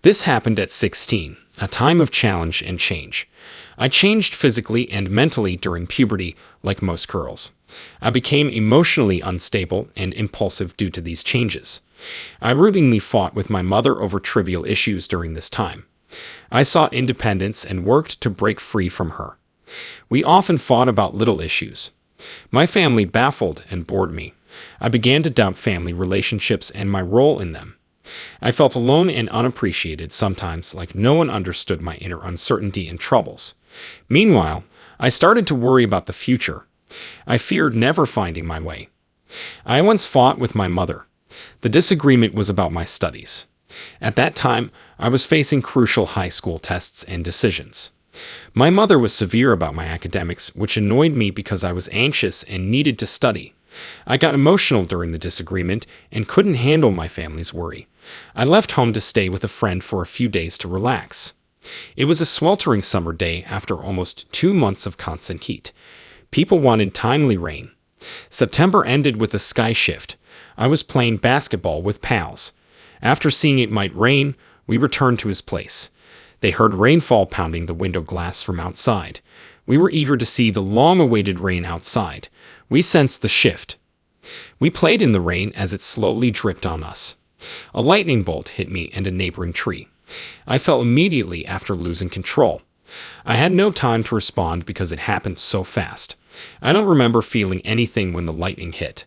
This happened at 16, a time of challenge and change. I changed physically and mentally during puberty, like most girls. I became emotionally unstable and impulsive due to these changes. I routinely fought with my mother over trivial issues during this time. I sought independence and worked to break free from her. We often fought about little issues. My family baffled and bored me. I began to doubt family relationships and my role in them. I felt alone and unappreciated sometimes, like no one understood my inner uncertainty and troubles. Meanwhile, I started to worry about the future. I feared never finding my way. I once fought with my mother. The disagreement was about my studies. At that time, I was facing crucial high school tests and decisions. My mother was severe about my academics, which annoyed me because I was anxious and needed to study. I got emotional during the disagreement and couldn't handle my family's worry. I left home to stay with a friend for a few days to relax. It was a sweltering summer day after almost 2 months of constant heat. People wanted timely rain. September ended with a sky shift. I was playing basketball with pals. After seeing it might rain, we returned to his place. They heard rainfall pounding the window glass from outside. We were eager to see the long-awaited rain outside. We sensed the shift. We played in the rain as it slowly dripped on us. A lightning bolt hit me and a neighboring tree. I fell immediately after losing control. I had no time to respond because it happened so fast. I don't remember feeling anything when the lightning hit.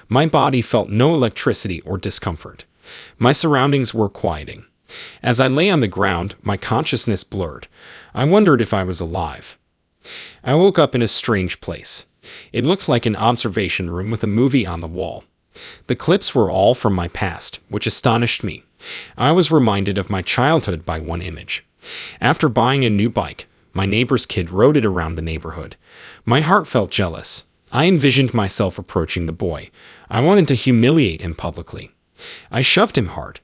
My body felt no electricity or discomfort. My surroundings were quieting. As I lay on the ground, my consciousness blurred. I wondered if I was alive. I woke up in a strange place. It looked like an observation room with a movie on the wall. The clips were all from my past, which astonished me. I was reminded of my childhood by one image. After buying a new bike, my neighbor's kid rode it around the neighborhood. My heart felt jealous. I envisioned myself approaching the boy. I wanted to humiliate him publicly. I shoved him hard.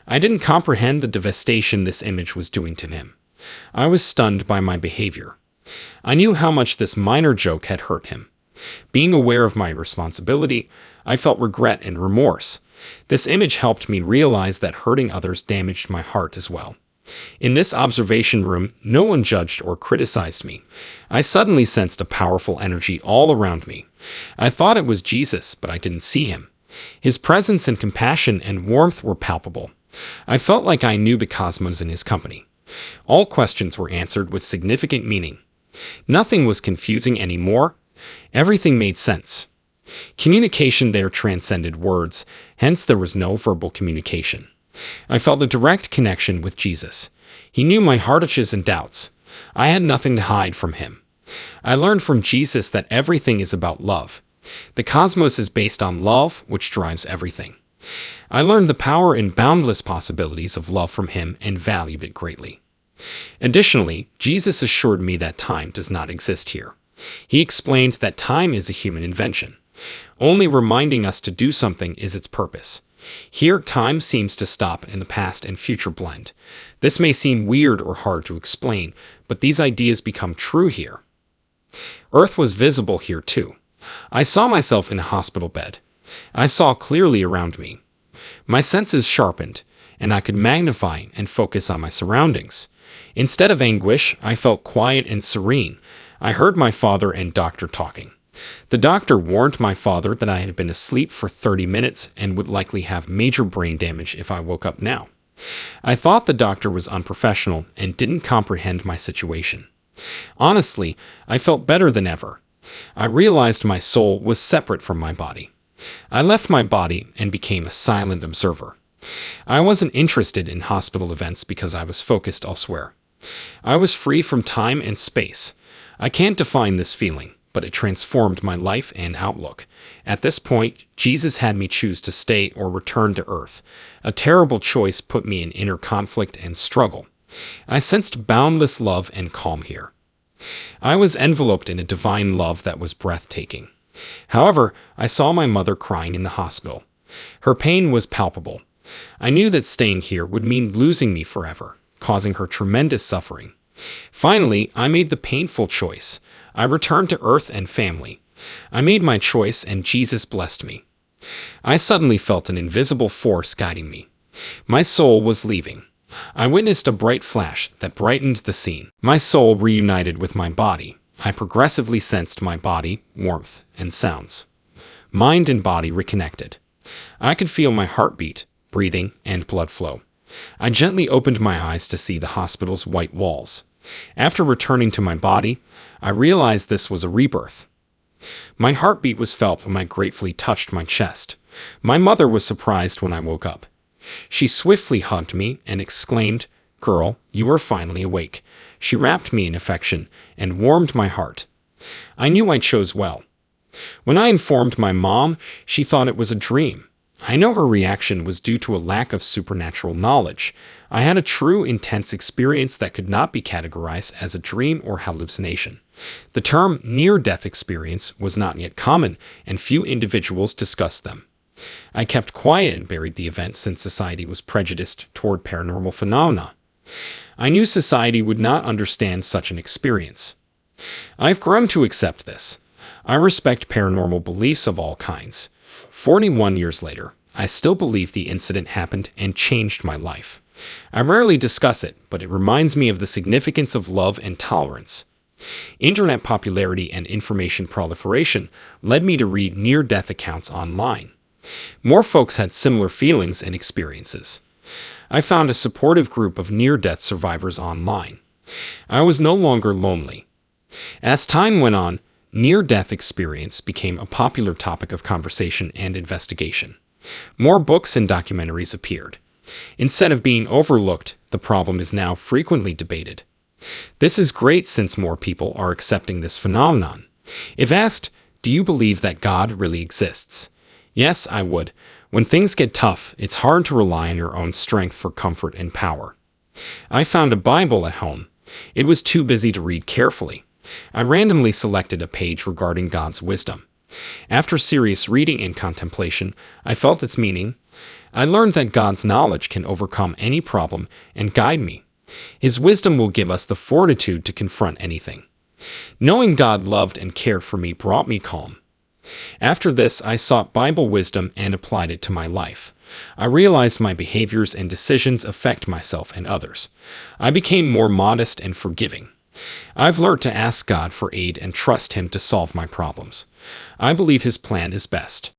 I didn't comprehend the devastation this image was doing to him. I was stunned by my behavior. I knew how much this minor joke had hurt him. Being aware of my responsibility, I felt regret and remorse. This image helped me realize that hurting others damaged my heart as well. In this observation room, no one judged or criticized me. I suddenly sensed a powerful energy all around me. I thought it was Jesus, but I didn't see him. His presence and compassion and warmth were palpable. I felt like I knew the cosmos in his company. All questions were answered with significant meaning. Nothing was confusing anymore. Everything made sense. Communication there transcended words, hence there was no verbal communication. I felt a direct connection with Jesus. He knew my hardships and doubts. I had nothing to hide from him. I learned from Jesus that everything is about love. The cosmos is based on love, which drives everything. I learned the power and boundless possibilities of love from him and valued it greatly. Additionally, Jesus assured me that time does not exist here. He explained that time is a human invention. Only reminding us to do something is its purpose. Here, time seems to stop and the past and future blend. This may seem weird or hard to explain, but these ideas become true here. Earth was visible here too. I saw myself in a hospital bed. I saw clearly around me. My senses sharpened, and I could magnify and focus on my surroundings. Instead of anguish, I felt quiet and serene. I heard my father and doctor talking. The doctor warned my father that I had been asleep for 30 minutes and would likely have major brain damage if I woke up now. I thought the doctor was unprofessional and didn't comprehend my situation. Honestly, I felt better than ever. I realized my soul was separate from my body. I left my body and became a silent observer. I wasn't interested in hospital events because I was focused elsewhere. I was free from time and space. I can't define this feeling, but it transformed my life and outlook. At this point, Jesus had me choose to stay or return to earth. A terrible choice put me in inner conflict and struggle. I sensed boundless love and calm here. I was enveloped in a divine love that was breathtaking. However, I saw my mother crying in the hospital. Her pain was palpable. I knew that staying here would mean losing me forever, causing her tremendous suffering. Finally, I made the painful choice. I returned to earth and family. I made my choice and Jesus blessed me. I suddenly felt an invisible force guiding me. My soul was leaving. I witnessed a bright flash that brightened the scene. My soul reunited with my body. I progressively sensed my body, warmth, and sounds. Mind and body reconnected. I could feel my heartbeat, breathing, and blood flow. I gently opened my eyes to see the hospital's white walls. After returning to my body, I realized this was a rebirth. My heartbeat was felt when I gratefully touched my chest. My mother was surprised when I woke up. She swiftly hugged me and exclaimed, "Girl, you are finally awake." She wrapped me in affection and warmed my heart. I knew I chose well. When I informed my mom, she thought it was a dream. I know her reaction was due to a lack of supernatural knowledge. I had a true, intense experience that could not be categorized as a dream or hallucination. The term near-death experience was not yet common, and few individuals discussed them. I kept quiet and buried the event since society was prejudiced toward paranormal phenomena. I knew society would not understand such an experience. I've grown to accept this. I respect paranormal beliefs of all kinds. 41 years later, I still believe the incident happened and changed my life. I rarely discuss it, but it reminds me of the significance of love and tolerance. Internet popularity and information proliferation led me to read near-death accounts online. More folks had similar feelings and experiences. I found a supportive group of near-death survivors online. I was no longer lonely. As time went on, near-death experience became a popular topic of conversation and investigation. More books and documentaries appeared. Instead of being overlooked, the problem is now frequently debated. This is great since more people are accepting this phenomenon. If asked, "Do you believe that God really exists?" Yes, I would. When things get tough, it's hard to rely on your own strength for comfort and power. I found a Bible at home. It was too busy to read carefully. I randomly selected a page regarding God's wisdom. After serious reading and contemplation, I felt its meaning. I learned that God's knowledge can overcome any problem and guide me. His wisdom will give us the fortitude to confront anything. Knowing God loved and cared for me brought me calm. After this, I sought Bible wisdom and applied it to my life. I realized my behaviors and decisions affect myself and others. I became more modest and forgiving. I've learned to ask God for aid and trust Him to solve my problems. I believe His plan is best.